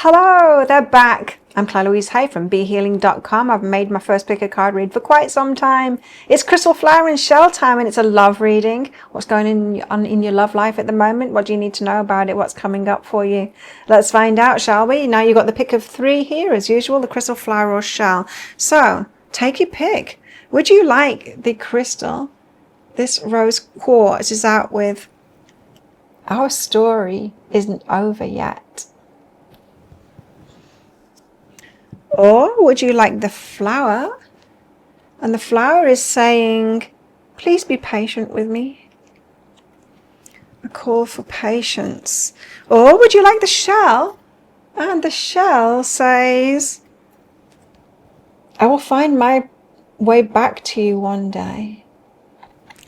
Hello, they're back. I'm Claire Louise Hay from BeHealing.com. I've made my first pick a card read for quite some time. It's Crystal Flower and Shell time, and it's a love reading. What's going on in your love life at the moment? What do you need to know about it? What's coming up for you? Let's find out, shall we? Now you've got the pick of 3 here, as usual, the Crystal Flower or Shell. So take your pick. Would you like the crystal? This rose quartz is out with our story isn't over yet. Or would you like the flower? And the flower is saying, please be patient with me. A call for patience. Or would you like the shell? And the shell says, I will find my way back to you one day.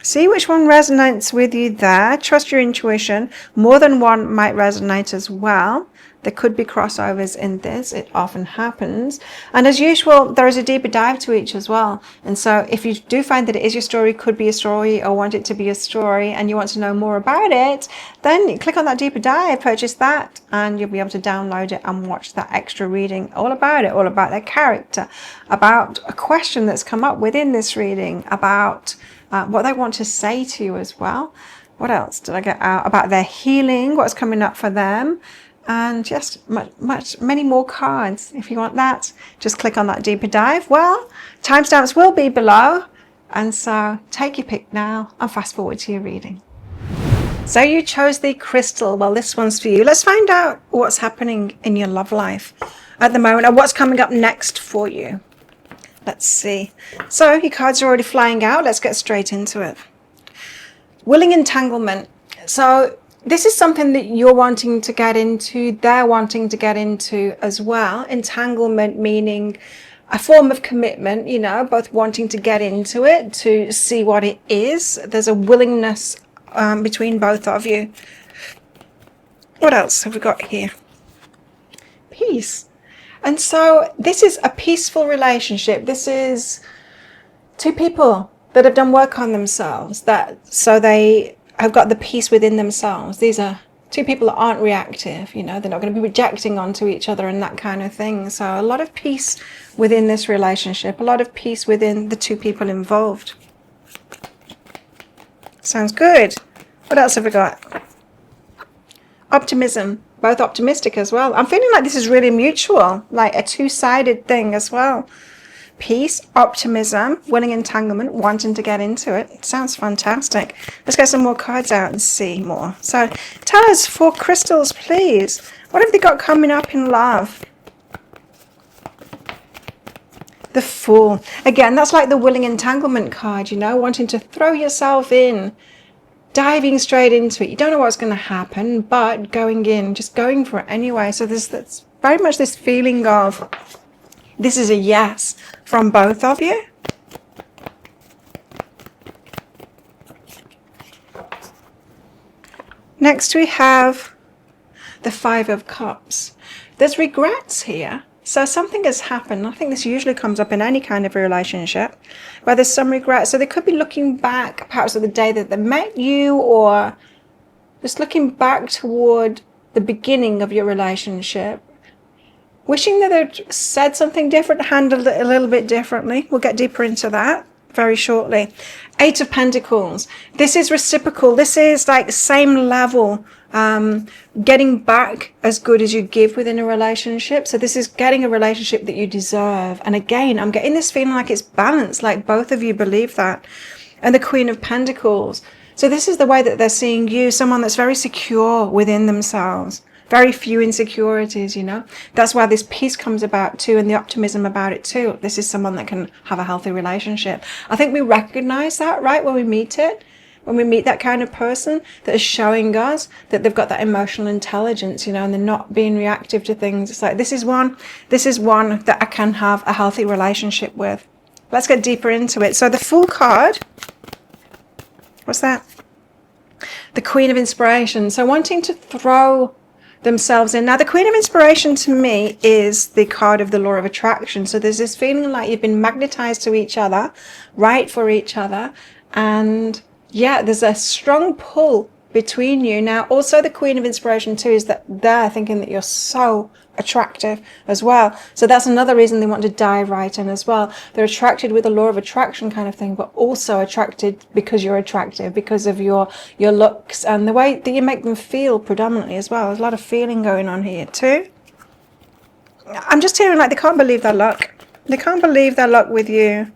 See which one resonates with you there. Trust your intuition. More than one might resonate as well. There could be crossovers in this. It often happens. And as usual, there is a deeper dive to each as well. And so if you do find that it is your story, could be a story, or want it to be a story, and you want to know more about it, then click on that deeper dive, purchase that, and you'll be able to download it and watch that extra reading all about it, all about their character, about a question that's come up within this reading, about what they want to say to you as well. What else did I get out? About their healing, what's coming up for them. And just many more cards. If you want that, just click on that deeper dive. Well, timestamps will be below. And so take your pick now and fast forward to your reading. So you chose the crystal. Well, this one's for you. Let's find out what's happening in your love life at the moment and what's coming up next for you. Let's see. So your cards are already flying out. Let's get straight into it. Willing entanglement. So this is something that you're wanting to get into, they're wanting to get into as well. Entanglement meaning a form of commitment, you know, both wanting to get into it, to see what it is. There's a willingness between both of you. What else have we got here? Peace. And so this is a peaceful relationship. This is 2 people that have done work on themselves, so they have got the peace within themselves. These are 2 people that aren't reactive, you know, they're not going to be projecting onto each other and that kind of thing. So a lot of peace within this relationship, a lot of peace within the 2 people involved. Sounds good. What else have we got? Optimism, both optimistic as well. I'm feeling like this is really mutual, like a 2-sided thing as well. Peace, optimism, willing entanglement, wanting to get into it. It sounds fantastic. Let's get some more cards out and see more. So tell us 4 crystals, please. What have they got coming up in love? The Fool. Again, that's like the willing entanglement card, you know, wanting to throw yourself in, diving straight into it. You don't know what's going to happen, but going in, just going for it anyway. So that's very much this feeling of this is a yes from both of you. Next we have the 5 of Cups. There's regrets here. So something has happened. I think this usually comes up in any kind of a relationship where there's some regret. So they could be looking back perhaps at the day that they met you, or just looking back toward the beginning of your relationship, wishing that they'd said something different, handled it a little bit differently. We'll get deeper into that very shortly. 8 of Pentacles. This is reciprocal. This is like same level, getting back as good as you give within a relationship. So this is getting a relationship that you deserve. And again, I'm getting this feeling like it's balanced, like both of you believe that. And the Queen of Pentacles. So this is the way that they're seeing you, someone that's very secure within themselves. Very few insecurities, you know. That's why this peace comes about too, and the optimism about it too. This is someone that can have a healthy relationship. I think we recognize that, right, when we meet it. When we meet that kind of person that is showing us that they've got that emotional intelligence, you know, and they're not being reactive to things. It's like, this is one that I can have a healthy relationship with. Let's get deeper into it. So the Fool card, what's that? The Queen of Inspiration. So wanting to throw themselves in. Now the Queen of Inspiration to me is the card of the law of attraction. So there's this feeling like you've been magnetized to each other, right for each other, and yeah, there's a strong pull between you. Now also the Queen of Inspiration too is that they're thinking that you're so attractive as well. So that's another reason they want to dive right in as well. They're attracted with the law of attraction kind of thing, but also attracted because you're attractive, because of your looks and the way that you make them feel predominantly as well. There's a lot of feeling going on here too. I'm just hearing like they can't believe their luck. They can't believe their luck with you.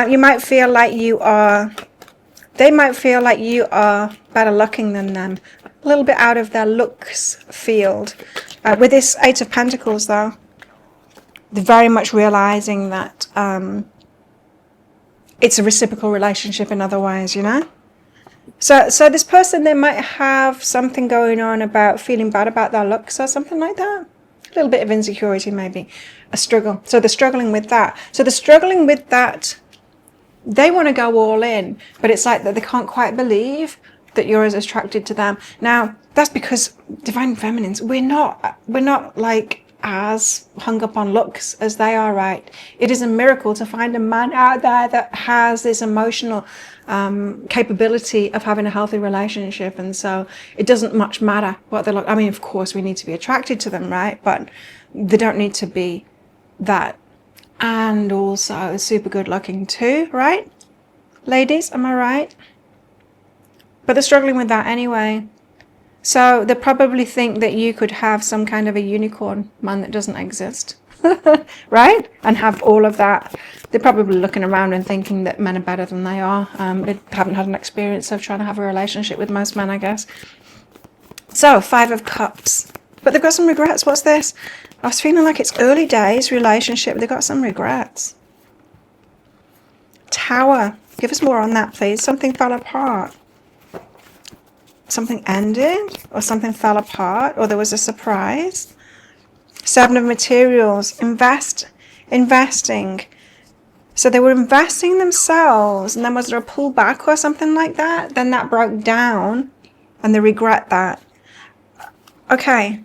You might feel like they might feel like you are better looking than them. A little bit out of their looks field. With this Eight of Pentacles though, they're very much realizing that it's a reciprocal relationship in other ways, you know? So this person, they might have something going on about feeling bad about their looks or something like that. A little bit of insecurity maybe. A struggle. So they're struggling with that. So they're struggling with that. They want to go all in, but it's like that they can't quite believe that you're as attracted to them. Now, that's because divine feminines, we're not like as hung up on looks as they are, right? It is a miracle to find a man out there that has this emotional capability of having a healthy relationship. And so it doesn't much matter what they look. I mean, of course, we need to be attracted to them, right? But they don't need to be that. And also super good looking too, right? Ladies, am I right? But they're struggling with that anyway. So they probably think that you could have some kind of a unicorn man that doesn't exist, right? And have all of that. They're probably looking around and thinking that men are better than they are. They haven't had an experience of trying to have a relationship with most men, I guess. So, Five of Cups. But they've got some regrets. What's this? I was feeling like it's early days relationship. They've got some regrets. Tower. Give us more on that, please. Something fell apart. Something ended, or something fell apart, or there was a surprise. Seven of Materials. Investing. So they were investing themselves, and then was there a pullback or something like that? Then that broke down, and they regret that. Okay.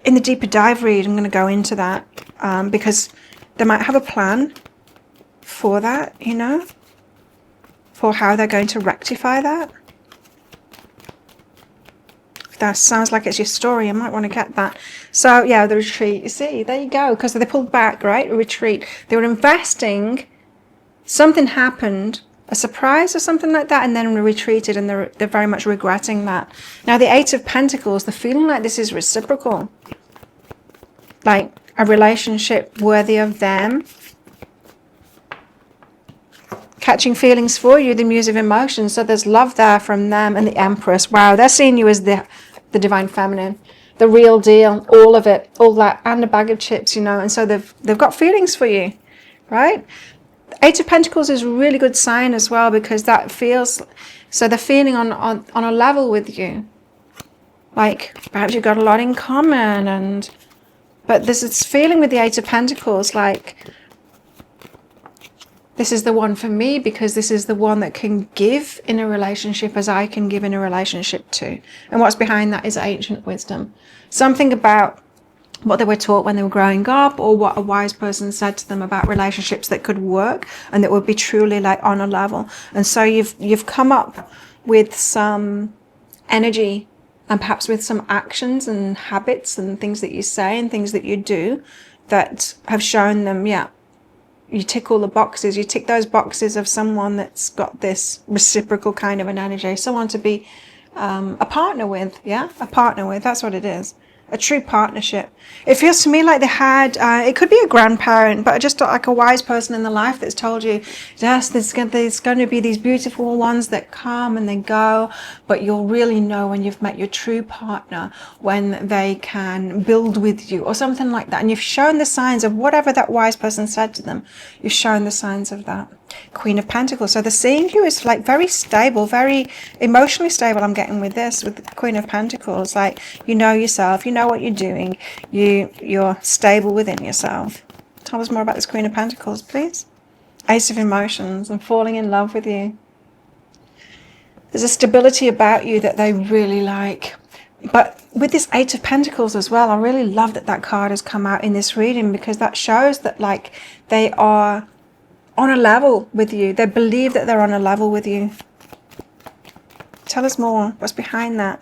In the deeper dive read, I'm going to go into that, because they might have a plan for that, you know, for how they're going to rectify that. If that sounds like it's your story, I might want to get that. So yeah, the retreat, you see, there you go, because they pulled back, right? A retreat. They were investing, something happened, a surprise or something like that, and then retreated, and they're very much regretting that. Now the Eight of Pentacles, they're feeling like this is reciprocal, like a relationship worthy of them, catching feelings for you, the Muse of Emotions. So there's love there from them. And the Empress, wow, they're seeing you as the divine feminine, the real deal, all of it, all that, and a bag of chips, you know. And so they've got feelings for you, right? Eight of Pentacles is a really good sign as well, because that feels, so they're feeling on a level with you, like perhaps you've got a lot in common. But there's this feeling with the Eight of Pentacles, like this is the one for me, because this is the one that can give in a relationship as I can give in a relationship too. And what's behind that is ancient wisdom. Something about what they were taught when they were growing up, or what a wise person said to them about relationships that could work and that would be truly like on a level. And so you've come up with some energy, and perhaps with some actions and habits and things that you say and things that you do that have shown them, yeah, you tick all the boxes. You tick those boxes of someone that's got this reciprocal kind of an energy, someone to be a partner with. Yeah, a partner with. That's what it is. A true partnership. It feels to me like they had, it could be a grandparent, but just like a wise person in the life that's told you, yes, there's going to be these beautiful ones that come and they go, but you'll really know when you've met your true partner, when they can build with you or something like that. And you've shown the signs of whatever that wise person said to them. You've shown the signs of that. Queen of Pentacles. So the seeing you is like very stable, very emotionally stable. I'm getting with this, with the Queen of Pentacles. Like, you know yourself, you know what you're doing, you're stable within yourself. Tell us more about this Queen of Pentacles, please. Ace of Emotions and falling in love with you. There's a stability about you that they really like. But with this Eight of Pentacles as well, I really love that that card has come out in this reading, because that shows that like they are on a level with you. They believe that they're on a level with you. Tell us more. What's behind that?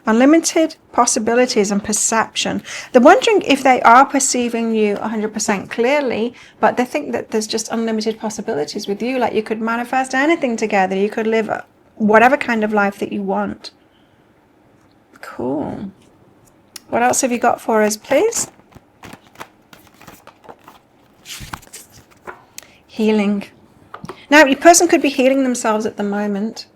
Unlimited possibilities and perception. They're wondering if they are perceiving you 100% clearly, but they think that there's just unlimited possibilities with you. Like you could manifest anything together. You could live whatever kind of life that you want. Cool. What else have you got for us, please? Healing. Now, your person could be healing themselves at the moment.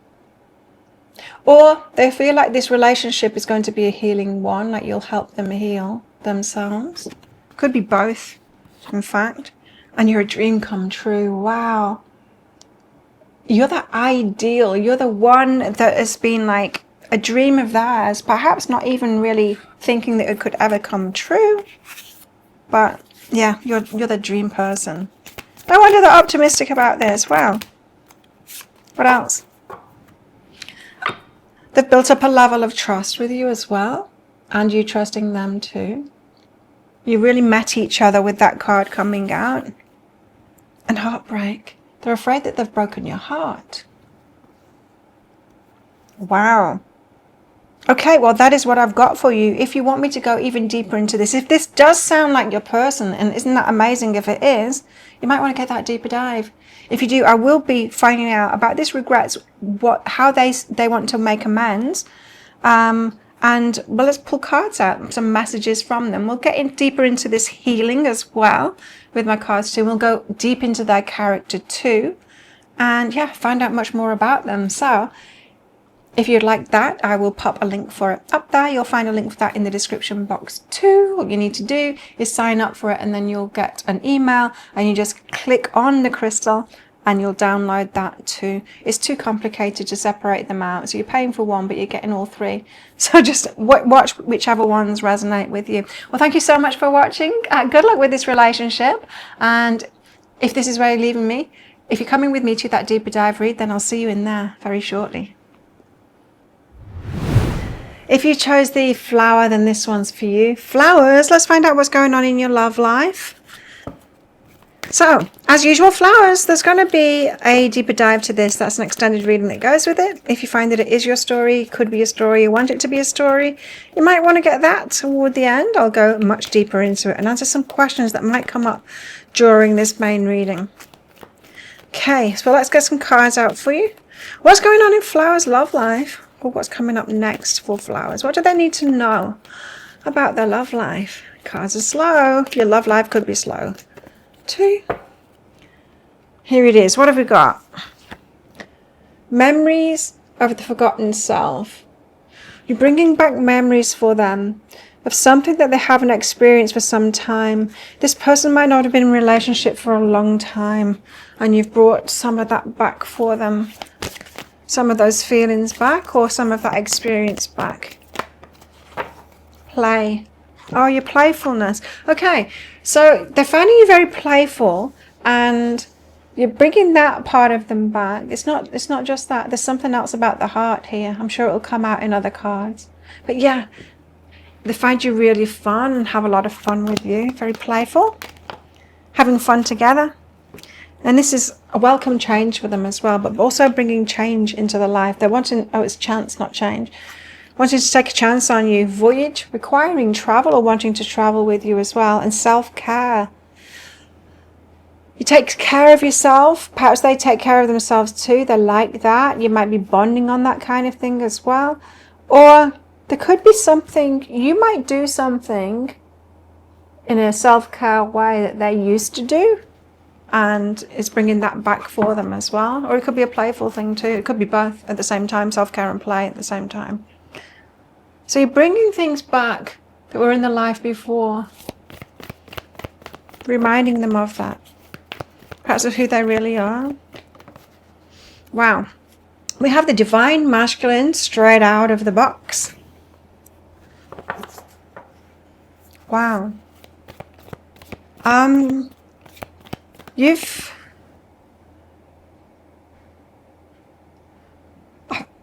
Or they feel like this relationship is going to be a healing one, like you'll help them heal themselves. Could be both, in fact. And you're a dream come true. Wow. You're the ideal. You're the one that has been like a dream of theirs, perhaps not even really thinking that it could ever come true. But yeah, you're the dream person. No wonder they're optimistic about this. Wow. What else? They've built up a level of trust with you as well, and you trusting them too. You really met each other with that card coming out. And heartbreak. They're afraid that they've broken your heart. Wow. Okay, well, that is what I've got for you. If you want me to go even deeper into this, if this does sound like your person, and isn't that amazing if it is, you might want to get that deeper dive. If you do, I will be finding out about this regrets, how they want to make amends. And well, let's pull cards out, some messages from them. We'll get in deeper into this healing as well with my cards too. We'll go deep into their character too. And yeah, find out much more about them. So if you'd like that, I will pop a link for it up there. You'll find a link for that in the description box too. What you need to do is sign up for it, and then you'll get an email, and you just click on the crystal and you'll download that too. It's too complicated to separate them out. So you're paying for one, but you're getting all three. So just watch whichever ones resonate with you. Well, thank you so much for watching. Good luck with this relationship. And if this is where you're leaving me, if you're coming with me to that deeper dive read, then I'll see you in there very shortly. If you chose the flower, then this one's for you. Flowers, let's find out what's going on in your love life. So, as usual, flowers, there's going to be a deeper dive to this. That's an extended reading that goes with it. If you find that it is your story, could be a story, you want it to be a story, you might want to get that toward the end. I'll go much deeper into it and answer some questions that might come up during this main reading. Okay, so let's get some cards out for you. What's going on in flowers' love life? Or what's coming up next for flowers? What do they need to know about their love life? Cards are slow. Your love life could be slow too. Here it is. What have we got? Memories of the forgotten self. You're bringing back memories for them of something that they haven't experienced for some time. This person might not have been in a relationship for a long time, and you've brought some of that back for them. Some of those feelings back, or some of that experience back. Play. Oh, your playfulness. Okay, so they're finding you very playful, and you're bringing that part of them back. It's not just that. There's something else about the heart here. I'm sure it'll come out in other cards. But yeah, they find you really fun and have a lot of fun with you. Very playful. Having fun together. And this is a welcome change for them as well, but also bringing change into their life. They're wanting, it's chance, not change. Wanting to take a chance on you. Voyage, requiring travel or wanting to travel with you as well. And self-care. You take care of yourself. Perhaps they take care of themselves too. They're like that. You might be bonding on that kind of thing as well. Or there could be something, you might do something in a self-care way that they used to do, and it's bringing that back for them as well. Or it could be a playful thing too. It could be both at the same time, self-care and play at the same time. So you're bringing things back that were in the life before, reminding them of that, perhaps of who they really are. Wow. We have the divine masculine straight out of the box. Wow.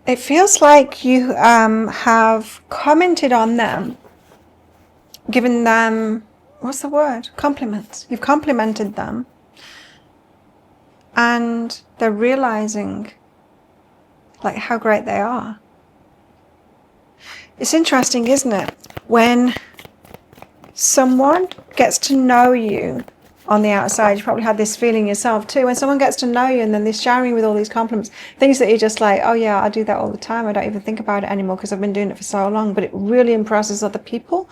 It feels like you have commented on them, given them, what's the word? Compliments. You've complimented them, and they're realizing like how great they are. It's interesting, isn't it? When someone gets to know you on the outside, you probably had this feeling yourself too, when someone gets to know you and then they're showering with all these compliments, things that you're just like, oh yeah, I do that all the time, I don't even think about it anymore because I've been doing it for so long, but it really impresses other people.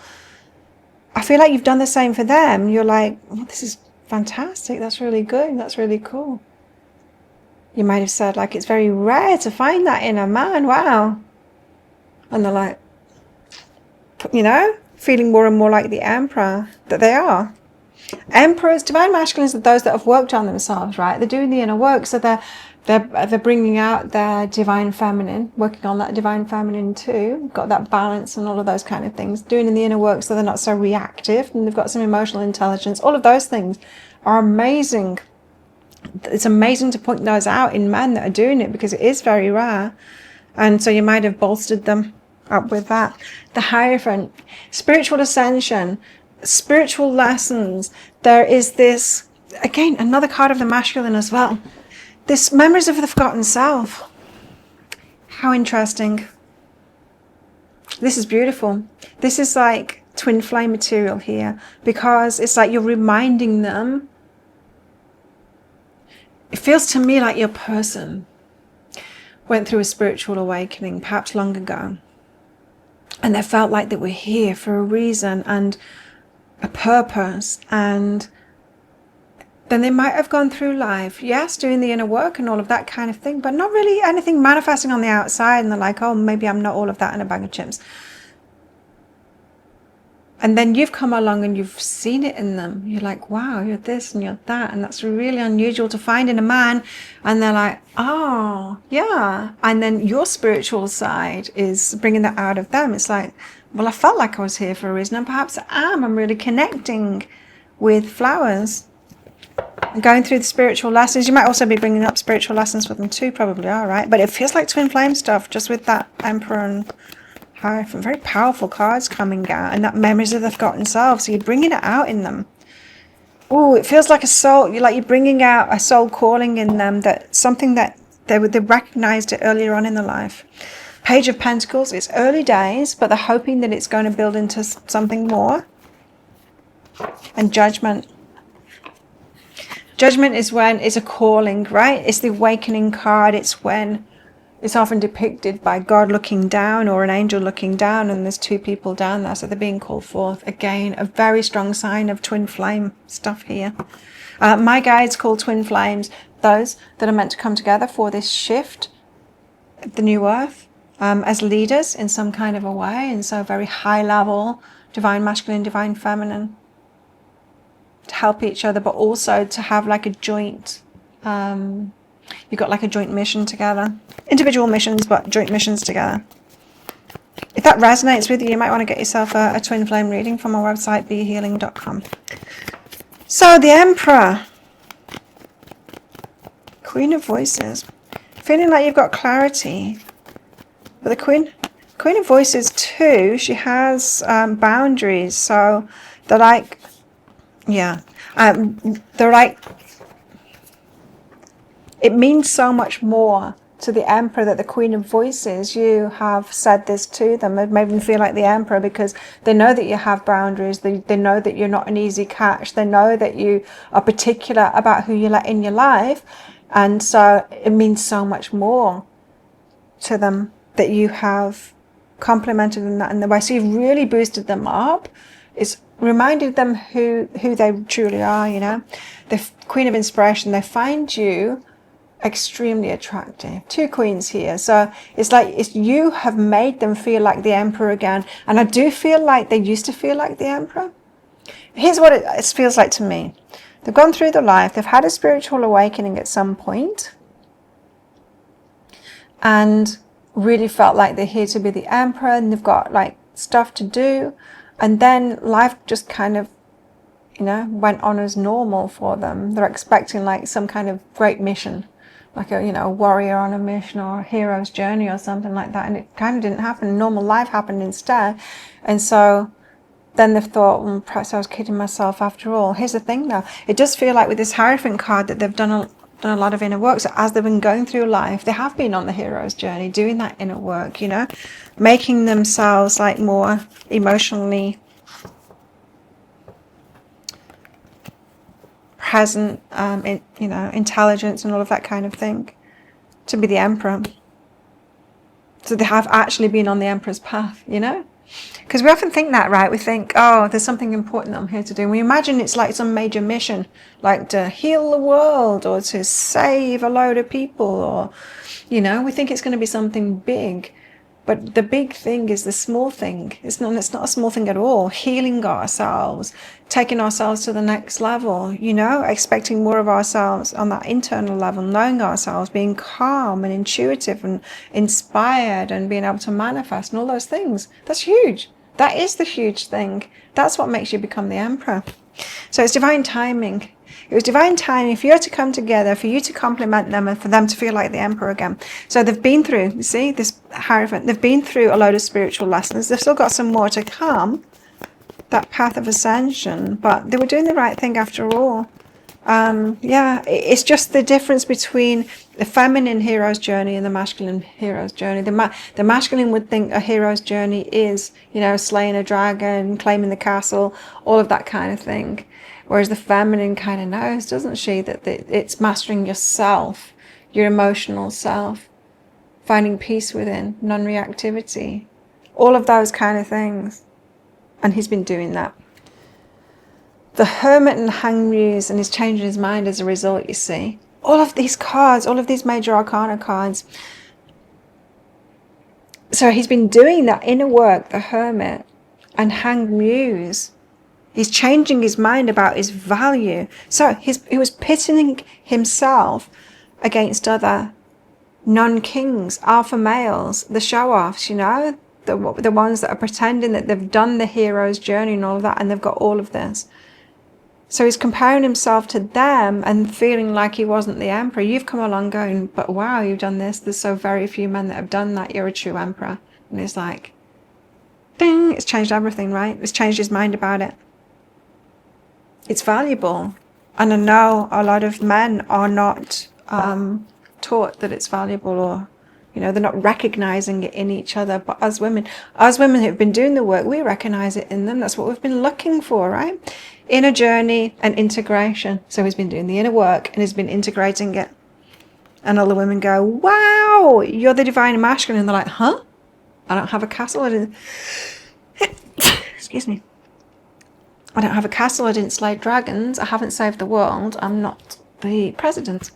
I feel like you've done the same for them. You're like, oh, this is fantastic, that's really good, that's really cool. You might have said, like, it's very rare to find that in a man, wow. And they're like, you know, feeling more and more like the emperor that they are. Emperors, divine masculines, are those that have worked on themselves, right? They're doing the inner work, so they're bringing out their divine feminine, working on that divine feminine too, got that balance and all of those kind of things, doing in the inner work so they're not so reactive, and they've got some emotional intelligence. All of those things are amazing. It's amazing to point those out in men that are doing it, because it is very rare. And so you might have bolstered them up with that. The Hierophant, spiritual ascension, spiritual lessons. There is this, again, another card of the masculine as well. This memories of the forgotten self. How interesting. This is beautiful. This is like twin flame material here, because it's like you're reminding them. It feels to me like your person went through a spiritual awakening, perhaps long ago, and they felt like they were here for a reason and a purpose, and then they might have gone through life, yes, doing the inner work and all of that kind of thing, but not really anything manifesting on the outside, and they're like, oh, maybe I'm not all of that in a bag of chips. And then you've come along and you've seen it in them. You're like, wow, you're this and you're that. And that's really unusual to find in a man. And they're like, oh, yeah. And then your spiritual side is bringing that out of them. It's like, well, I felt like I was here for a reason. And perhaps I am. I'm really connecting with flowers. And going through the spiritual lessons. You might also be bringing up spiritual lessons with them too, probably are, right? But it feels like twin flame stuff, just with that Emperor and Hierophant. Very powerful cards coming out, and that memories of the forgotten self. So you're bringing it out in them. Oh, it feels like a soul. You're bringing out a soul calling in them, that something that they recognized it earlier on in their life. Page of Pentacles. It's early days, but they're hoping that it's going to build into something more. And Judgment. Judgment is when it's a calling, right? It's the awakening card. It's when it's often depicted by God looking down or an angel looking down, and there's two people down there, so they're being called forth. Again, a very strong sign of twin flame stuff here. My guides call twin flames those that are meant to come together for this shift, the new earth, as leaders in some kind of a way, and so very high level, divine masculine, divine feminine, to help each other, but also to have like a joint, you've got like a joint mission together. Individual missions, but joint missions together. If that resonates with you, you might want to get yourself a twin flame reading from our website, behealing.com. So the Emperor. Queen of Voices. Feeling like you've got clarity. But the Queen of Voices too, she has boundaries. So they're like, yeah, they're like, it means so much more to the Emperor that the Queen of Voices, you have said this to them. It made them feel like the Emperor, because they know that you have boundaries. They know that you're not an easy catch. They know that you are particular about who you let in your life. And so it means so much more to them that you have complimented them that in the way. So you've really boosted them up. It's reminded them who they truly are, you know. The Queen of Inspiration, they find you extremely attractive. Two queens here, so it's like you have made them feel like the Emperor again, and I do feel like they used to feel like the Emperor. Here's what it feels like to me. They've gone through their life, they've had a spiritual awakening at some point, and really felt like they're here to be the Emperor, and they've got like stuff to do, and then life just kind of, you know, went on as normal for them. They're expecting like some kind of great mission, like a, you know, a warrior on a mission or a hero's journey or something like that, and it kind of didn't happen. Normal life happened instead. And so then they've thought, perhaps I was kidding myself after all. Here's the thing though, it does feel like with this Hierophant card that they've done done a lot of inner work. So as they've been going through life, they have been on the hero's journey, doing that inner work, you know, making themselves like more emotionally present, you know, intelligence and all of that kind of thing, to be the emperor. So they have actually been on the emperor's path, you know. Because we often think that, right? We think, oh, there's something important that I'm here to do. And we imagine it's like some major mission, like to heal the world or to save a load of people, or, you know, we think it's going to be something big. But the big thing is the small thing. It's not a small thing at all. Healing ourselves, taking ourselves to the next level, you know, expecting more of ourselves on that internal level, knowing ourselves, being calm and intuitive and inspired and being able to manifest and all those things. That's huge. That is the huge thing. That's what makes you become the emperor. So it's divine timing. It was divine timing for you to come together, for you to compliment them, and for them to feel like the emperor again. So they've been through, you see, this Hierophant, they've been through a load of spiritual lessons. They've still got some more to come, that path of ascension, but they were doing the right thing after all. Yeah, it's just the difference between the feminine hero's journey and the masculine hero's journey. The masculine would think a hero's journey is, you know, slaying a dragon, claiming the castle, all of that kind of thing. Whereas the feminine kind of knows, doesn't she, that it's mastering yourself, your emotional self, finding peace within, non-reactivity, all of those kind of things. And he's been doing that. The Hermit and Hanged Muse, and he's changing his mind as a result, you see. All of these cards, all of these major arcana cards. So he's been doing that inner work, the Hermit and Hanged Muse. He's changing his mind about his value. So he was pitting himself against other non-kings, alpha males, the show-offs, you know, the ones that are pretending that they've done the hero's journey and all of that, and they've got all of this. So he's comparing himself to them and feeling like he wasn't the emperor. You've come along going, but wow, you've done this. There's so very few men that have done that. You're a true emperor. And it's like, ding, it's changed everything, right? It's changed his mind about it. It's valuable. And I know a lot of men are not taught that it's valuable, or, you know, they're not recognizing it in each other. But as women who've been doing the work, we recognize it in them. That's what we've been looking for, right? Inner journey and integration. So he's been doing the inner work and he's been integrating it. And all the women go, wow, you're the divine masculine. And they're like, huh? I don't have a castle. Excuse me. I don't have a castle. I didn't slay dragons. I haven't saved the world. I'm not the president.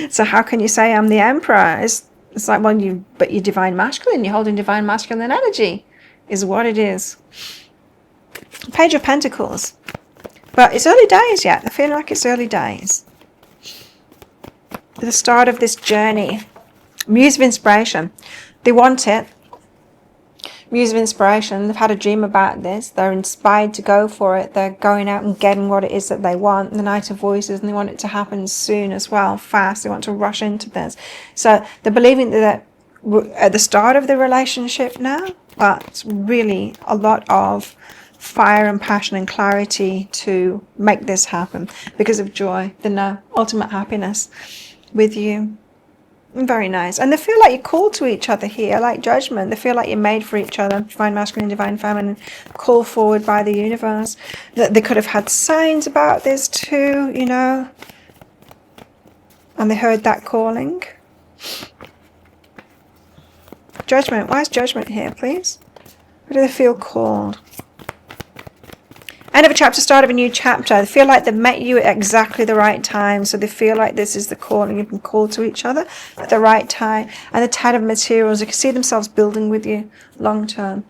So how can you say I'm the emperor? It's like, well, but you're divine masculine. You're holding divine masculine energy, is what it is. Page of Pentacles. But it's early days yet. I feel like it's early days. The start of this journey. Muse of inspiration. They want it. Muse of inspiration. They've had a dream about this. They're inspired to go for it. They're going out and getting what it is that they want. The Knight of Voices, and they want it to happen soon as well, fast. They want to rush into this. So they're believing that we're at the start of the relationship now, but really a lot of fire and passion and clarity to make this happen because of joy, the ultimate happiness with you. Very nice. And they feel like you're called to each other here, like Judgment. They feel like you're made for each other, divine masculine, divine feminine, called forward by the universe. That they could have had signs about this too, you know, and they heard that calling. Judgment. Why is Judgment here, please? Why do they feel called? End of a chapter, start of a new chapter. They feel like they've met you at exactly the right time. So they feel like this is the calling. You've been called to each other at the right time. And the Tide of Materials, they can see themselves building with you long term.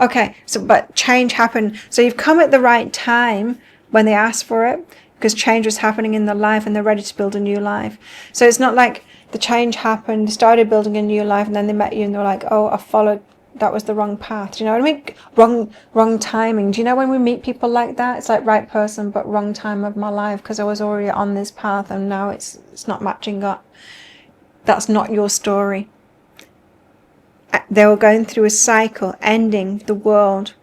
Okay, so but change happened. So you've come at the right time when they asked for it, because change was happening in their life and they're ready to build a new life. So it's not like the change happened, they started building a new life, and then they met you and they're like, oh, I followed. That was the wrong path. Do you know what I mean? Wrong timing. Do you know when we meet people like that? It's like right person, but wrong time of my life, because I was already on this path and now it's not matching up. That's not your story. They were going through a cycle, ending the world,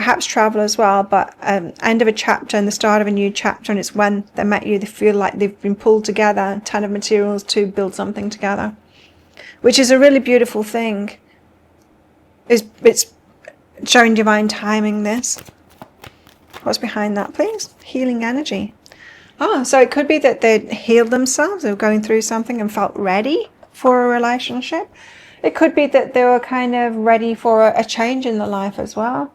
perhaps travel as well, but end of a chapter and the start of a new chapter, and it's when they met you, they feel like they've been pulled together, a ton of materials to build something together, which is a really beautiful thing. It's showing divine timing, this. What's behind that, please? Healing energy. Oh, so it could be that they healed themselves, they were going through something and felt ready for a relationship. It could be that they were kind of ready for a change in their life as well.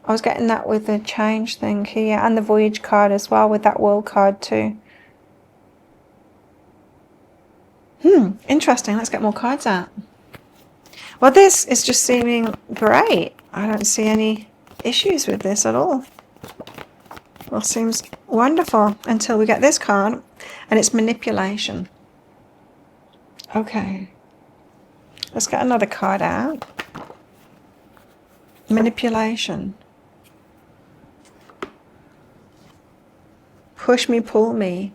I was getting that with the change thing here, and the Voyage card as well, with that World card too. Interesting. Let's get more cards out. Well, this is just seeming great. I don't see any issues with this at all. Well, seems wonderful until we get this card, and it's manipulation. Okay. Let's get another card out. Manipulation. Push me, pull me,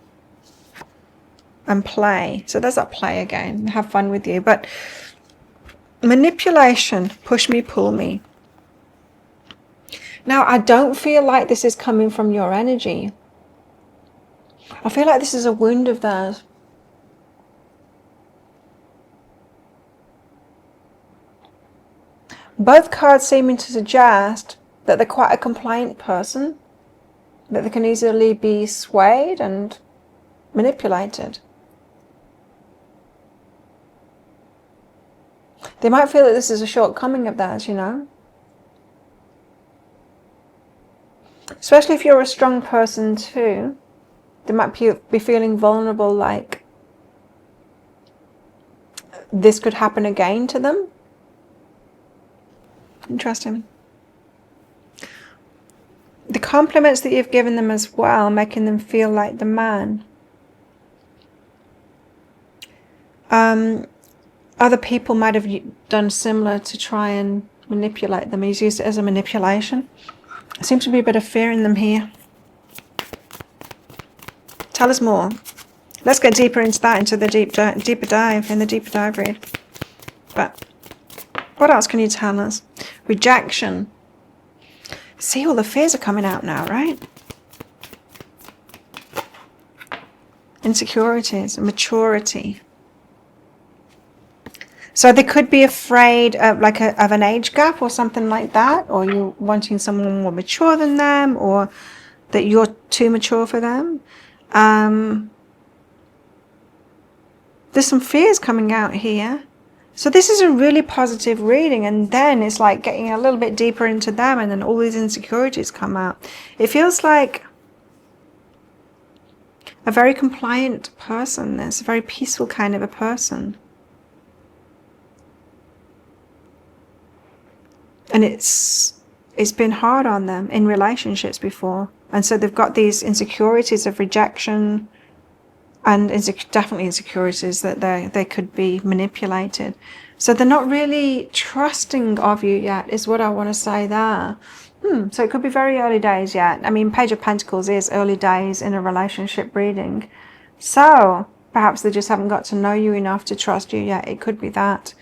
and play. So there's that play again. Have fun with you. But manipulation, push me, pull me. Now, I don't feel like this is coming from your energy. I feel like this is a wound of theirs. Both cards seeming to suggest that they're quite a compliant person, that they can easily be swayed and manipulated. They might feel that this is a shortcoming of theirs, you know. Especially if you're a strong person too, they might be feeling vulnerable, like this could happen again to them. Interesting. The compliments that you've given them as well, making them feel like the man. Other people might have done similar to try and manipulate them. He's used it as a manipulation. There seems to be a bit of fear in them here. Tell us more. Let's get deeper into that, into the deeper dive read. But what else can you tell us? Rejection. See, all the fears are coming out now, right? Insecurities, maturity. So they could be afraid of of an age gap or something like that, or you're wanting someone more mature than them, or that you're too mature for them. There's some fears coming out here. So this is a really positive reading, and then it's like getting a little bit deeper into them, and then all these insecurities come out. It feels like a very compliant person, this, a very peaceful kind of a person. And it's been hard on them in relationships before. And so they've got these insecurities of rejection, and definitely insecurities that they could be manipulated. So they're not really trusting of you yet, is what I want to say there. So it could be very early days yet. I mean, Page of Pentacles is early days in a relationship reading. So perhaps they just haven't got to know you enough to trust you yet. It could be that.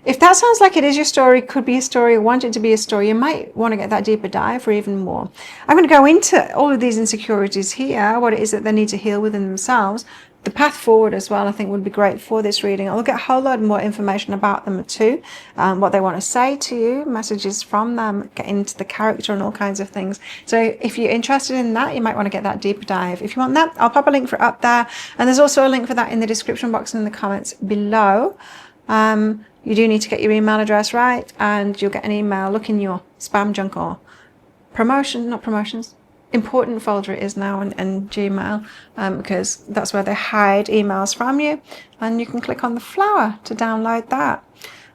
If that sounds like it is your story, could be a story, want it to be a story, you might want to get that deeper dive for even more. I'm going to go into all of these insecurities here, what it is that they need to heal within themselves. The path forward as well, I think, would be great for this reading. I'll get a whole lot more information about them too, what they want to say to you, messages from them, get into the character and all kinds of things. So if you're interested in that, you might want to get that deeper dive. If you want that, I'll pop a link for it up there. And there's also a link for that in the description box and in the comments below. You do need to get your email address right, and you'll get an email. Look in your spam, junk, or important folder it is now, and Gmail, because that's where they hide emails from you, and you can click on the flower to download that.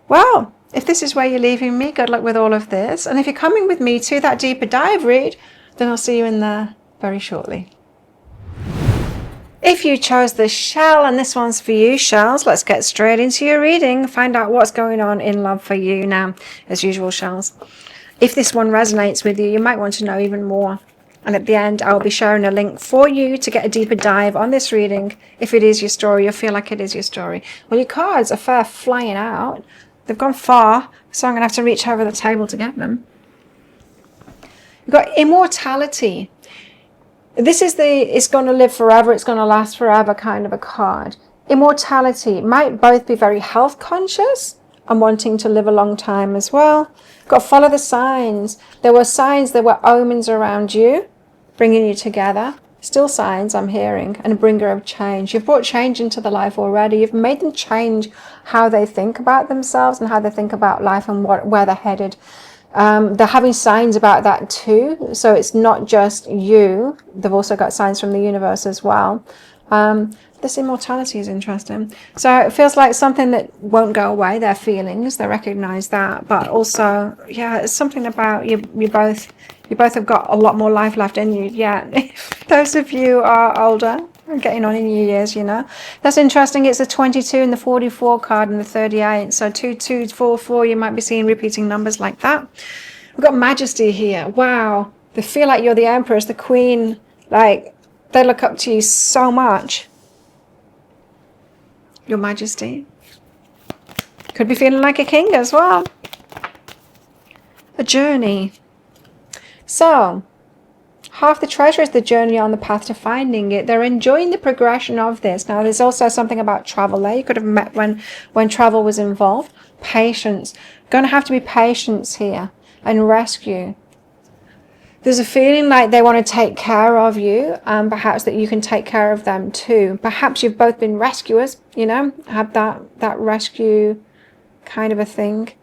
Well, if this is where you're leaving me, good luck with all of this, and if you're coming with me to that deeper dive read, then I'll see you in there very shortly. If you chose the shell, and this one's for you, shells, let's get straight into your reading. Find out what's going on in love for you now, as usual, shells. If this one resonates with you, you might want to know even more. And at the end, I'll be sharing a link for you to get a deeper dive on this reading, if it is your story, or feel like it is your story. Well, your cards are flying out. They've gone far, so I'm going to have to reach over the table to get them. You've got immortality. This is it's going to live forever, it's going to last forever kind of a card. Immortality might both be very health conscious and wanting to live a long time as well. Got to follow the signs. There were signs, there were omens around you, bringing you together. Still signs I'm hearing, and a bringer of change. You've brought change into the life already. You've made them change how they think about themselves and how they think about life and where they're headed. They're having signs about that too. So it's not just you. They've also got signs from the universe as well. This immortality is interesting. So it feels like something that won't go away, their feelings, they recognize that. But also, yeah, it's something about you both have got a lot more life left in you. Yeah, those of you are older, getting on in your years, you know. That's interesting. It's a 22 and the 44 card and the 38. So 2, 2, 4, 4, you might be seeing repeating numbers like that. We've got majesty here. Wow. They feel like you're the empress, the queen. Like, they look up to you so much. Your Majesty. Could be feeling like a king as well. A journey. So, half the treasure is the journey on the path to finding it. They're enjoying the progression of this. Now, there's also something about travel there. You could have met when travel was involved. Patience. Going to have to be patience here and rescue. There's a feeling like they want to take care of you, and perhaps that you can take care of them too. Perhaps you've both been rescuers, you know, have that rescue kind of a thing.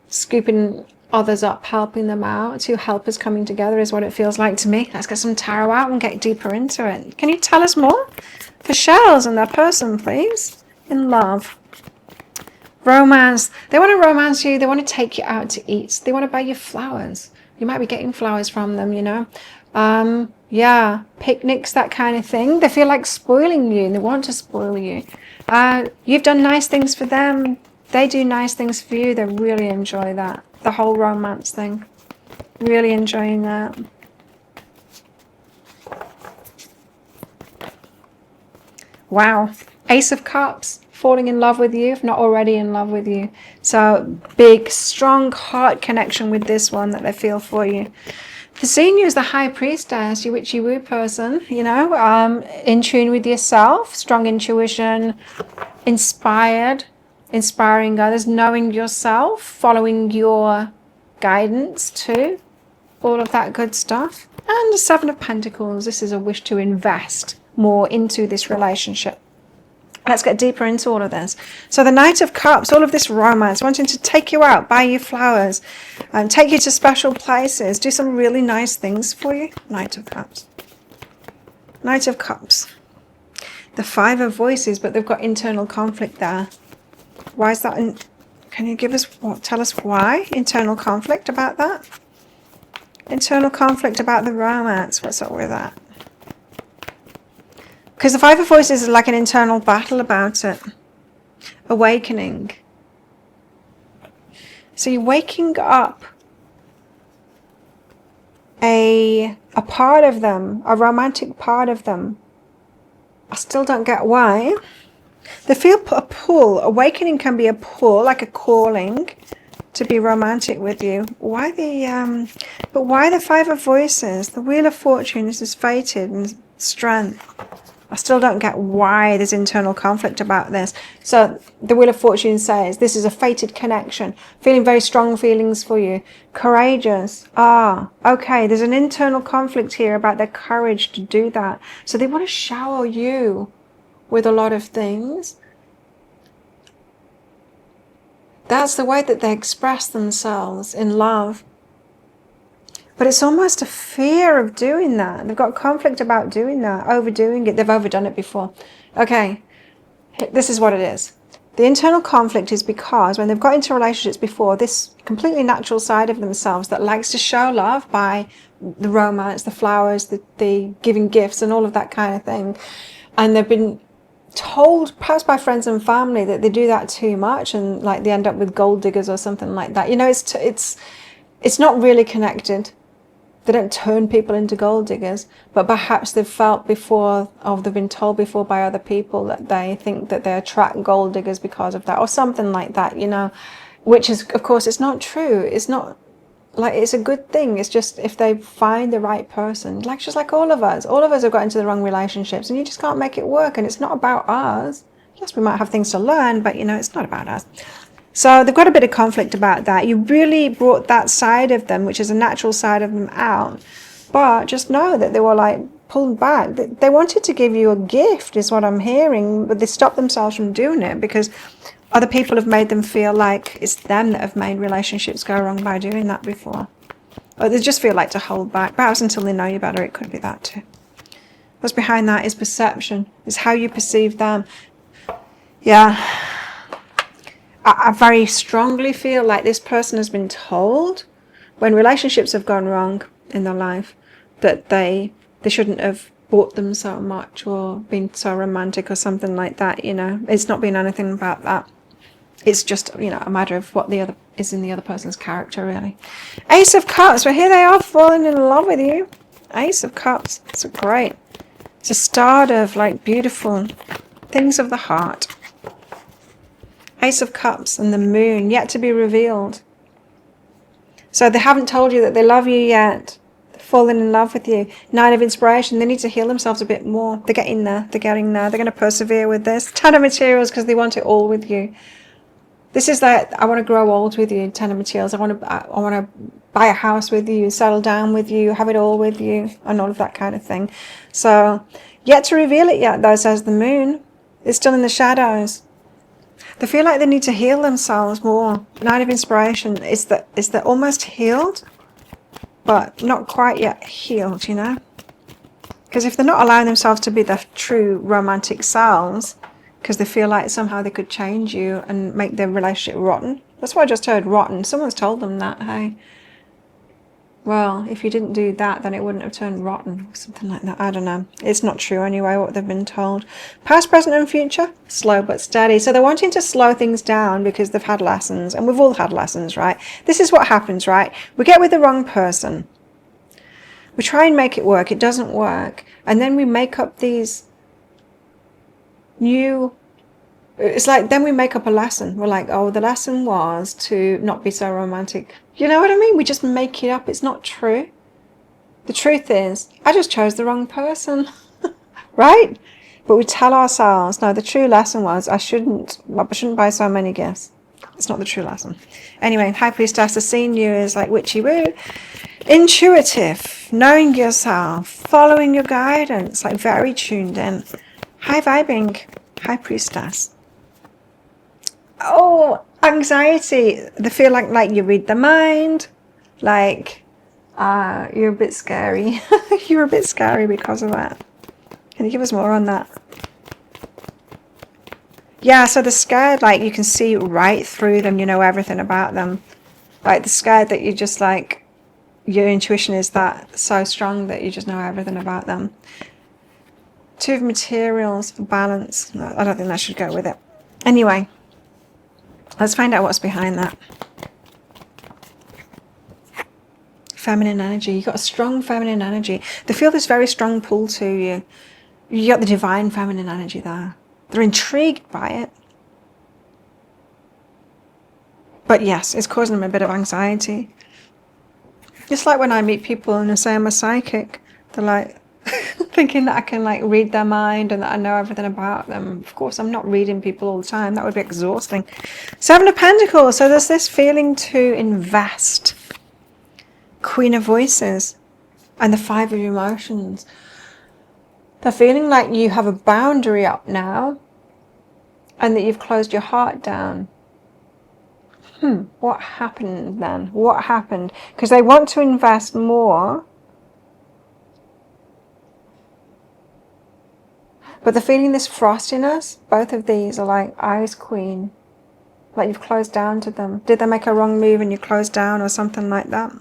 Scooping others up, helping them out. Two helpers coming together is what it feels like to me. Let's get some tarot out and get deeper into it. Can you tell us more? For shells and their person, please. In love. Romance. They want to romance you. They want to take you out to eat. They want to buy you flowers. You might be getting flowers from them, you know. Yeah, picnics, that kind of thing. They feel like spoiling you and they want to spoil you. You've done nice things for them. They do nice things for you. They really enjoy that. The whole romance thing. Really enjoying that. Wow. Ace of Cups. Falling in love with you, if not already in love with you. So big, strong heart connection with this one that they feel for you. The senior is the High Priestess, you witchy woo person, you know, in tune with yourself, strong intuition, inspiring others, knowing yourself, following your guidance too, all of that good stuff. And the Seven of Pentacles, this is a wish to invest more into this relationship. Let's get deeper into all of this. So the Knight of Cups, all of this romance, wanting to take you out, buy you flowers, take you to special places, do some really nice things for you. Knight of Cups. Knight of Cups. The Five of Voices, but they've got internal conflict there. Why is that? Can you give us what? Tell us why? Internal conflict about that? Internal conflict about the romance. What's up with that? Because the Five of Voices is like an internal battle about it. Awakening. So you're waking up a part of them, a romantic part of them. I still don't get why. They feel a pull. Awakening can be a pull, like a calling to be romantic with you. Why but why the Five of Voices? The Wheel of Fortune, this is fated and strength. I still don't get why there's internal conflict about this. So the Wheel of Fortune says this is a fated connection. Feeling very strong feelings for you. Courageous. Okay. There's an internal conflict here about their courage to do that. So they want to shower you with a lot of things. That's the way that they express themselves in love. But it's almost a fear of doing that. They've got conflict about doing that, overdoing it. They've overdone it before. Okay, this is what it is. The internal conflict is because when they've got into relationships before, this completely natural side of themselves that likes to show love by the romance, the flowers, the giving gifts and all of that kind of thing. And they've been told, perhaps by friends and family, that they do that too much and like they end up with gold diggers or something like that. You know, it's not really connected. They don't turn people into gold diggers, but perhaps they've felt before, or they've been told before by other people that they think that they attract gold diggers because of that, or something like that, you know, which is, of course, it's not true. It's not like, it's a good thing. It's just if they find the right person, like, just like all of us have got into the wrong relationships, and you just can't make it work. And it's not about us. Yes, we might have things to learn, but it's not about us. So they've got a bit of conflict about that. You really brought that side of them, which is a natural side of them, out. But just know that they were like pulled back. They wanted to give you a gift, is what I'm hearing, but they stopped themselves from doing it because other people have made them feel like it's them that have made relationships go wrong by doing that before. Or they just feel like to hold back. Perhaps until they know you better, it could be that too. What's behind that is perception. It's how you perceive them. Yeah. I very strongly feel like this person has been told when relationships have gone wrong in their life that they shouldn't have bought them so much or been so romantic or something like that. It's not been anything about that. It's just, a matter of what the other is in the other person's character, really. Ace of Cups. Well, here they are falling in love with you. Ace of Cups. It's great. It's a start of like beautiful things of the heart. Ace of Cups and the Moon, yet to be revealed. So they haven't told you that they love you yet. They're falling in love with you. Nine of Inspiration. They need to heal themselves a bit more. They're getting there. They're getting there. They're going to persevere with this. Ten of Materials because they want it all with you. This is like, I want to grow old with you, Ten of Materials. I want to buy a house with you, settle down with you, have it all with you, and all of that kind of thing. So, yet to reveal it yet, though, says the Moon. It's still in the shadows. They feel like they need to heal themselves more. Nine of Inspiration is that they're almost healed, but not quite yet healed, Because if they're not allowing themselves to be their true romantic selves, because they feel like somehow they could change you and make their relationship rotten. That's what I just heard, rotten. Someone's told them that, hey, well, if you didn't do that, then it wouldn't have turned rotten or something like that. I don't know. It's not true anyway, what they've been told. Past, present and future, slow but steady. So they're wanting to slow things down because they've had lessons, and we've all had lessons, right? This is what happens, right? We get with the wrong person. We try and make it work. It doesn't work. And then we make up these new... It's like then we make up a lesson. We're like, oh, the lesson was to not be so romantic. You know what I mean? We just make it up. It's not true. The truth is, I just chose the wrong person. Right? But we tell ourselves, no, the true lesson was I shouldn't buy so many gifts. It's not the true lesson. Anyway, High Priestess is seeing you as like witchy woo. Intuitive, knowing yourself, following your guidance, like very tuned in. High vibing, High Priestess. Oh, anxiety. They feel like you read the mind. Like, you're a bit scary. You're a bit scary because of that. Can you give us more on that? Yeah, so they're scared, like you can see right through them, you know everything about them. Like they're scared that you just like, your intuition is that so strong that you just know everything about them. Two of Materials, balance. No, I don't think that should go with it. Anyway. Let's find out what's behind that. Feminine energy. You've got a strong feminine energy. They feel this very strong pull to you. You got the divine feminine energy there. They're intrigued by it. But yes, it's causing them a bit of anxiety. Just like when I meet people and they say I'm a psychic. They're like, thinking that I can like read their mind and that I know everything about them. Of course, I'm not reading people all the time. That would be exhausting. Seven of Pentacles. So there's this feeling to invest. Queen of Voices. And the Five of Emotions. They're feeling like you have a boundary up now. And that you've closed your heart down. What happened then? What happened? Because they want to invest more. But they're feeling this frostiness. Both of these are like Ice Queen. Like you've closed down to them. Did they make a wrong move and you closed down or something like that?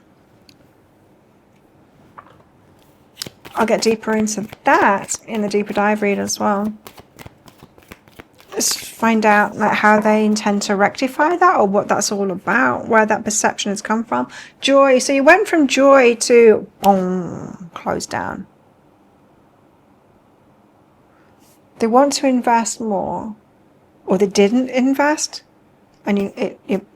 I'll get deeper into that in the deeper dive read as well. Let's find out like how they intend to rectify that or what that's all about. Where that perception has come from. Joy. So you went from joy to boom, closed down. They want to invest more, or they didn't invest, and you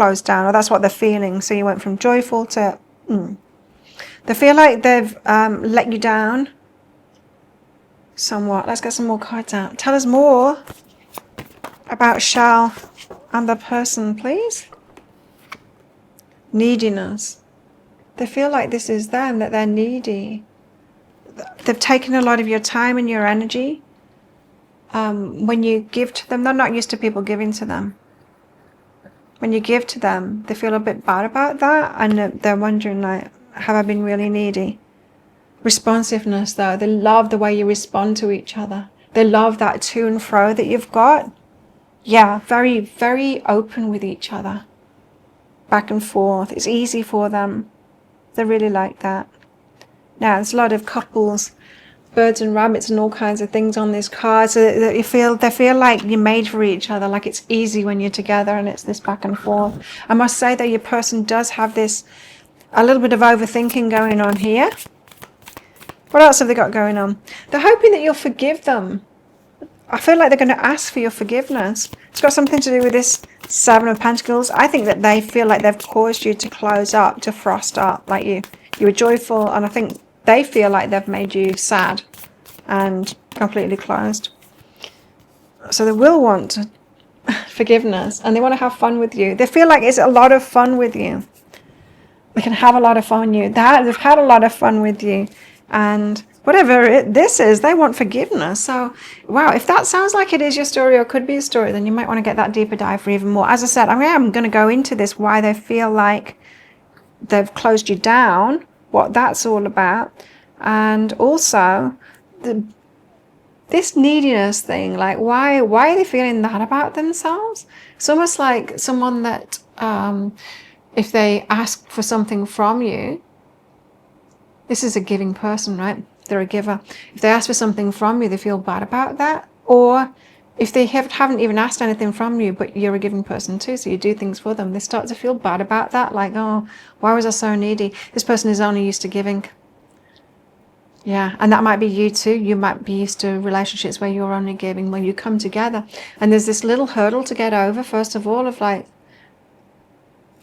closed down, or that's what they're feeling. So you went from joyful to... They feel like they've let you down somewhat. Let's get some more cards out. Tell us more about Shell and the person, please. Neediness. They feel like this is them, that they're needy. They've taken a lot of your time and your energy. When you give to them, they're not used to people giving to them. When you give to them, they feel a bit bad about that, and they're wondering, like, have I been really needy? Responsiveness, though. They love the way you respond to each other. They love that to and fro that you've got. Yeah, very, very open with each other. Back and forth. It's easy for them. They really like that. Now, there's a lot of couples, birds and rabbits and all kinds of things on this card, so that they feel like you're made for each other, like it's easy when you're together, and it's this back and forth. I must say that your person does have this, a little bit of overthinking going on here. What else have they got going on? They're hoping that you'll forgive them. I feel like they're going to ask for your forgiveness. It's got something to do with this Seven of Pentacles. I think that they feel like they've caused you to close up, to frost up, like you were joyful, and I think they feel like they've made you sad and completely closed. So they will want forgiveness, and they want to have fun with you. They feel like it's a lot of fun with you. They can have a lot of fun with you. They've had a lot of fun with you, and whatever this is, they want forgiveness. So, wow, if that sounds like it is your story or could be a story, then you might want to get that deeper dive for even more. As I said, I am going to go into this, why they feel like they've closed you down, what that's all about, and also this neediness thing. Like, why are they feeling that about themselves? It's almost like someone that if they ask for something from you, this is a giving person, right? They're a giver. If they ask for something from you, they feel bad about that. Or if they haven't even asked anything from you, but you're a giving person too, so you do things for them, they start to feel bad about that. Like, oh, why was I so needy? This person is only used to giving. Yeah, and that might be you too. You might be used to relationships where you're only giving, when you come together. And there's this little hurdle to get over, first of all, of like,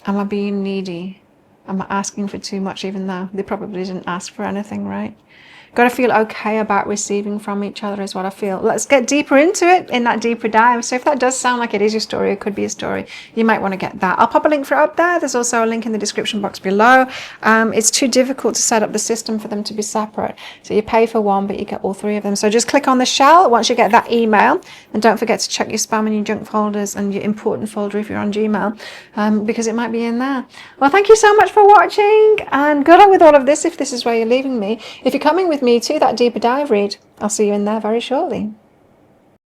am I being needy? Am I asking for too much, even though they probably didn't ask for anything, right? Got to feel okay about receiving from each other is what I feel. Let's get deeper into it in that deeper dive. So if that does sound like it is your story, it could be a story, you might want to get that. I'll pop a link for it up there. There's also a link in the description box below. It's too difficult to set up the system for them to be separate. So you pay for one, but you get all three of them. So just click on the shell once you get that email. And don't forget to check your spam and your junk folders and your important folder if you're on Gmail, because it might be in there. Well, thank you so much for watching, and good luck with all of this if this is where you're leaving me. If you're coming with me to that deeper dive read, I'll see you in there very shortly.